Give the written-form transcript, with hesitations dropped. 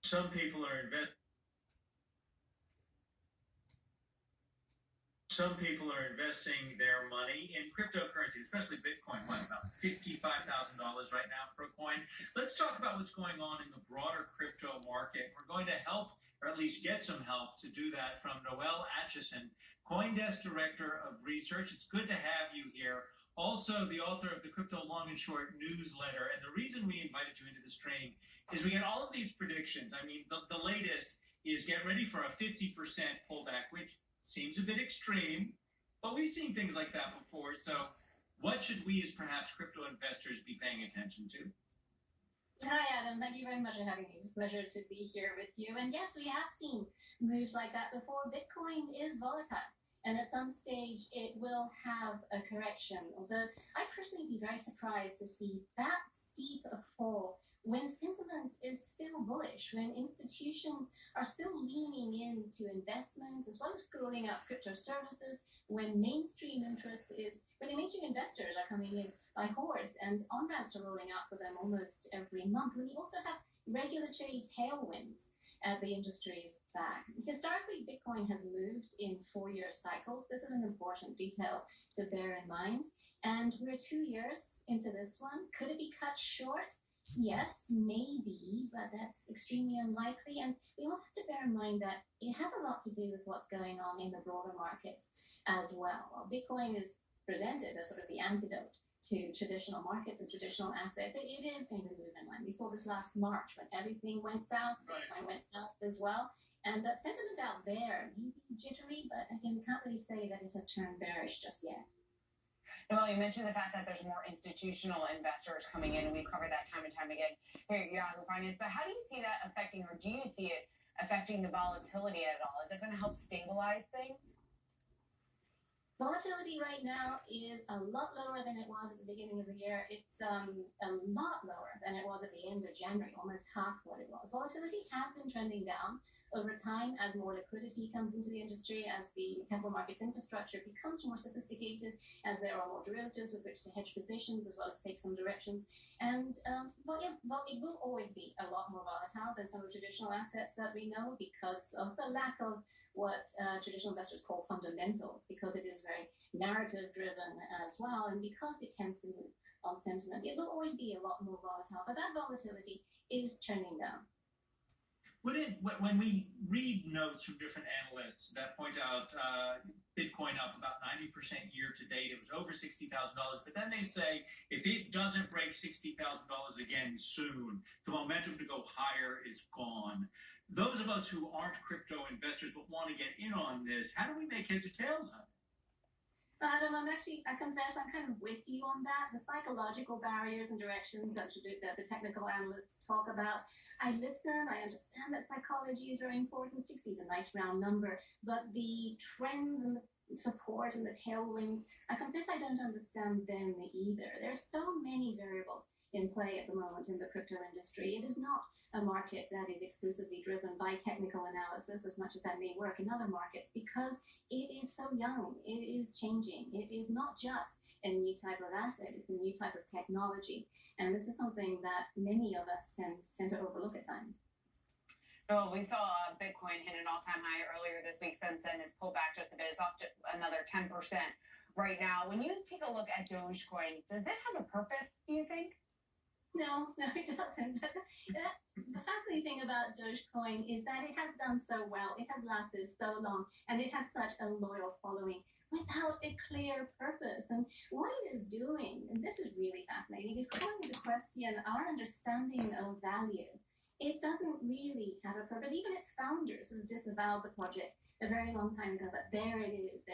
Some people are invest. Some people are investing their money in cryptocurrency, especially Bitcoin. What, about $55,000 right now for a coin? Let's talk about what's going on in the broader crypto market. We're going to help, or at least get some help to do that from Noelle Acheson, CoinDesk Director of Research. It's good to have you here. Also, the author of the Crypto Long and Short newsletter. And the reason we invited you into this training is we get all of these predictions. I mean, the latest is get ready for a 50% pullback, which seems a bit extreme, but we've seen things like that before. So what should we as perhaps crypto investors be paying attention to? Hi, Adam. Thank you very much for having me. It's a pleasure to be here with you. And yes, we have seen moves like that before. Bitcoin is volatile. And at some stage, it will have a correction. Although I personally be very surprised to see that steep a fall when sentiment is still bullish, when institutions are still leaning into investment as well as rolling out crypto services, when mainstream mainstream investors are coming in by hordes and on-ramps are rolling out for them almost every month. When you also have regulatory tailwinds at the industry's back. Historically, Bitcoin has moved in 4-year cycles. This is an important detail to bear in mind. And we're 2 years into this one. Could it be cut short? Yes, maybe, but that's extremely unlikely. And we also have to bear in mind that it has a lot to do with what's going on in the broader markets as well. While Bitcoin is presented as sort of the antidote to traditional markets and traditional assets, it is going to move in line. We saw this last March when everything went south, Bitcoin went south as well. And sentiment out there may be jittery, but again, we can't really say that it has turned bearish just yet. Well, you mentioned the fact that there's more institutional investors coming in, and we've covered that time and time again here at Yahoo Finance. But how do you see that affecting, or do you see it affecting the volatility at all? Is it going to help stabilize things? Volatility right now is a lot lower than it was at the beginning of the year. It's a lot lower than it was at the end of January, almost half what it was. Volatility has been trending down over time as more liquidity comes into the industry, as the capital markets infrastructure becomes more sophisticated, as there are more derivatives with which to hedge positions as well as take some directions. And it will always be a lot more volatile than some of the traditional assets that we know because of the lack of what traditional investors call fundamentals, because it is very narrative driven as well, and because it tends to move on sentiment, it will always be a lot more volatile, but that volatility is trending down. When we read notes from different analysts that point out Bitcoin up about 90% year to date, it was over $60,000, but then they say if it doesn't break $60,000 again soon, the momentum to go higher is gone. Those of us who aren't crypto investors but want to get in on this, how do we make heads or tails on it? Adam, I confess, I'm kind of with you on that. The psychological barriers and directions that the technical analysts talk about, I listen, I understand that psychology is very important. 60 is a nice round number, but the trends and the support and the tailwinds, I confess I don't understand them either. There's so many variables in play at the moment in the crypto industry. It is not a market that is exclusively driven by technical analysis, as much as that may work in other markets, because it is so young. It is changing. It is not just a new type of asset. It's a new type of technology. And this is something that many of us tend to overlook at times. Well, we saw Bitcoin hit an all-time high earlier this week. Since then, it's pulled back just a bit. It's off to another 10% right now. When you take a look at Dogecoin, does it have a purpose, do you think? No, it doesn't. But the fascinating thing about Dogecoin is that it has done so well. It has lasted so long, and it has such a loyal following without a clear purpose. And what it is doing, and this is really fascinating, is calling into question our understanding of value. It doesn't really have a purpose. Even its founders have disavowed the project a very long time ago, but there it is.